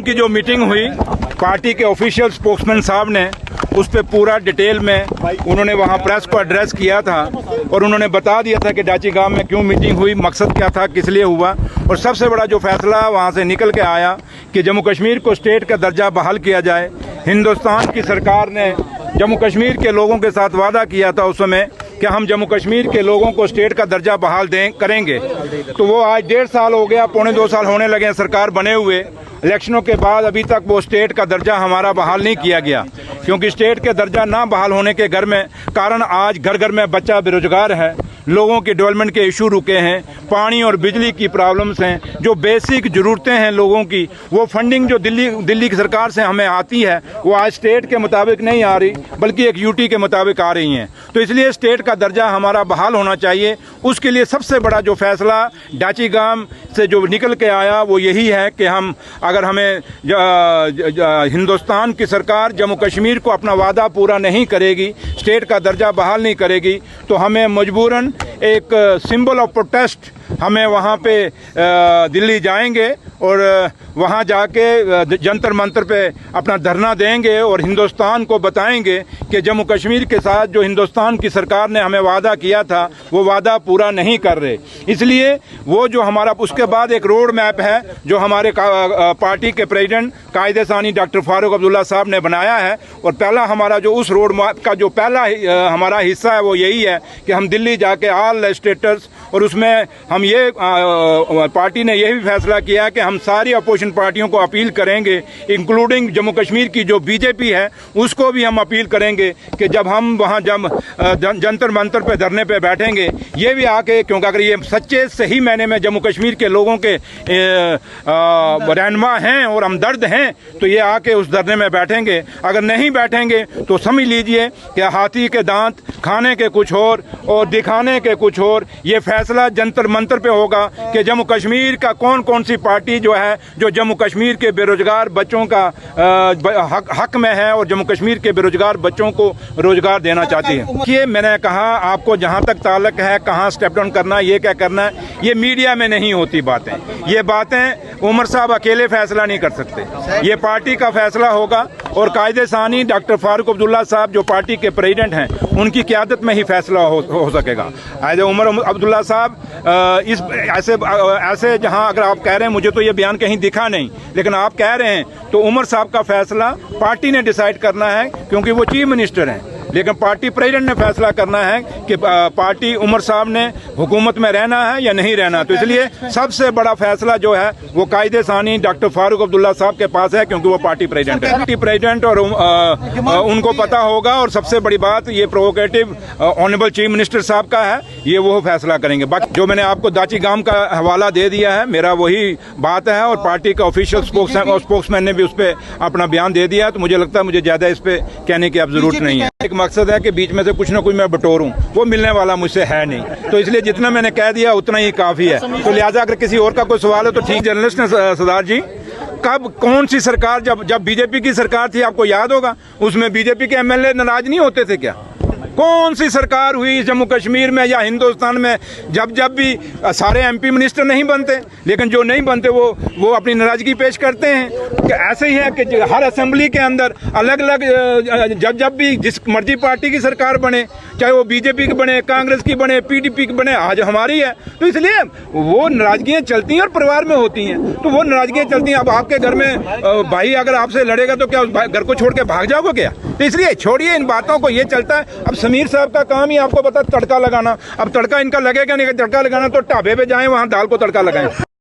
की जो मीटिंग हुई पार्टी के ऑफिशियल स्पोक्समैन साहब ने उस पर पूरा डिटेल में उन्होंने वहाँ प्रेस को एड्रेस किया था और उन्होंने बता दिया था कि डाची गांव में क्यों मीटिंग हुई, मकसद क्या था, किस लिए हुआ। और सबसे बड़ा जो फैसला वहाँ से निकल के आया कि जम्मू कश्मीर को स्टेट का दर्जा बहाल किया जाए। हिंदुस्तान की सरकार ने जम्मू कश्मीर के लोगों के साथ वादा किया था उस समय कि हम जम्मू कश्मीर के लोगों को स्टेट का दर्जा बहाल करेंगे। तो वो आज 1.5 साल हो गया, पौने 2 साल होने लगे हैं सरकार बने हुए। इलेक्शनों के बाद अभी तक वो स्टेट का दर्जा हमारा बहाल नहीं किया गया, क्योंकि स्टेट के दर्जा ना बहाल होने के कारण आज घर घर में बच्चा बेरोजगार है, लोगों की डेवलपमेंट के इशू रुके हैं, पानी और बिजली की प्रॉब्लम्स हैं, जो बेसिक ज़रूरतें हैं लोगों की, वो फंडिंग जो दिल्ली की सरकार से हमें आती है वो आज स्टेट के मुताबिक नहीं आ रही बल्कि एक यूटी के मुताबिक आ रही हैं। तो इसलिए स्टेट का दर्जा हमारा बहाल होना चाहिए। उसके लिए सबसे बड़ा जो फैसला डाची गांव से जो निकल के आया वो यही है कि हम अगर हमें हिंदुस्तान की सरकार जम्मू कश्मीर को अपना वादा पूरा नहीं करेगी, स्टेट का दर्जा बहाल नहीं करेगी, तो हमें मजबूरन एक सिंबल ऑफ प्रोटेस्ट हमें वहाँ पे दिल्ली जाएंगे और वहाँ जाके जंतर मंतर पे अपना धरना देंगे और हिंदुस्तान को बताएंगे कि जम्मू कश्मीर के साथ जो हिंदुस्तान की सरकार ने हमें वादा किया था वो वादा पूरा नहीं कर रहे। इसलिए वो जो हमारा उसके बाद एक रोड मैप है जो हमारे पार्टी के प्रेसिडेंट कायदे सानी डॉक्टर फारूक अब्दुल्ला साहब ने बनाया है। और पहला हमारा जो उस रोड मैप का जो पहला हमारा हिस्सा है वो यही है कि हम दिल्ली जाके ऑल लेजिस्लेटर्स, और उसमें हम ये पार्टी ने यही फैसला किया कि हम सारी अपोजिशन पार्टियों को अपील करेंगे, इंक्लूडिंग जम्मू कश्मीर की जो बीजेपी है उसको भी हम अपील करेंगे कि जब हम वहाँ जंतर मंतर पे धरने पे बैठेंगे ये भी आके, क्योंकि अगर ये सच्चे सही मायने में जम्मू कश्मीर के लोगों के रहनुमा हैं और हमदर्द हैं तो ये आके उस धरने में बैठेंगे। अगर नहीं बैठेंगे तो समझ लीजिए कि हाथी के दांत खाने के कुछ और दिखाने के कुछ और। ये फैसला जंतर मंतर पे होगा कि जम्मू कश्मीर का कौन सी पार्टी जो है जो जम्मू कश्मीर के बेरोजगार बच्चों का हक में है और जम्मू कश्मीर के बेरोजगार बच्चों को रोजगार देना चाहती है। ये मैंने कहा आपको जहां तक ताल्लुक है कहां स्टेप डाउन करना है, ये क्या करना है, ये मीडिया में नहीं होती बातें। ये बातें उमर साहब अकेले फैसला नहीं कर सकते, ये पार्टी का फैसला होगा और कायदे सानी डॉक्टर फारूक अब्दुल्ला साहब जो पार्टी के प्रेसिडेंट हैं उनकी क़यादत में ही फैसला हो सकेगा। उमर अब्दुल्ला साहब इस ऐसे जहां अगर आप कह रहे हैं, मुझे तो ये बयान कहीं दिखा नहीं, लेकिन आप कह रहे हैं तो उमर साहब का फैसला पार्टी ने डिसाइड करना है क्योंकि वो चीफ मिनिस्टर हैं, लेकिन पार्टी प्रेसिडेंट ने फैसला करना है कि पार्टी उमर साहब ने हुकूमत में रहना है या नहीं रहना। तो इसलिए सबसे बड़ा फैसला जो है वो कायदे सानी डॉक्टर फारूक अब्दुल्ला साहब के पास है क्योंकि वो पार्टी प्रेसिडेंट है। पार्टी प्रेसिडेंट और उनको पता होगा। और सबसे बड़ी बात ये प्रोवोकेटिव ऑनरेबल चीफ मिनिस्टर साहब का है, ये वो फैसला करेंगे। बाकी जो मैंने आपको दाची गांव का हवाला दे दिया है मेरा वही बात है और पार्टी का ऑफिशियल स्पोक्समैन ने भी उस पर अपना बयान दे दिया। तो मुझे लगता है मुझे ज्यादा इस पे कहने की अब जरूरत नहीं है। एक मकसद है कि बीच में से कुछ ना कुछ मैं बटोरूं, वो मिलने वाला मुझसे है नहीं, तो इसलिए जितना मैंने कह दिया उतना ही काफी है। तो लिहाजा अगर किसी और का कोई सवाल है तो ठीक। जर्नलिस्ट ने सरदार जी कब कौन सी सरकार, जब बीजेपी की सरकार थी आपको याद होगा, उसमें बीजेपी के एमएलए नाराज नहीं होते थे क्या? कौन सी सरकार हुई जम्मू कश्मीर में या हिंदुस्तान में जब भी सारे एमपी मिनिस्टर नहीं बनते, लेकिन जो नहीं बनते वो अपनी नाराजगी पेश करते हैं। कि ऐसे ही है कि हर असेंबली के अंदर अलग अलग जब भी जिस मर्जी पार्टी की सरकार बने, चाहे वो बीजेपी की बने, कांग्रेस की बने, पीडीपी की बने, आज हमारी है, तो इसलिए वो नाराजगियां चलती हैं और परिवार में होती हैं, तो वो नाराजगियां चलती हैं। अब आपके घर में भाई अगर आपसे लड़ेगा तो क्या उस घर को छोड़ के भाग जाओगे क्या? तो इसलिए छोड़िए इन बातों को, ये चलता है। अब समीर साहब का काम ही आपको पता तड़का लगाना, अब तड़का इनका लगेगा नहीं, तड़का लगाना तो ढाबे पे जाएं वहां दाल को तड़का लगाएं।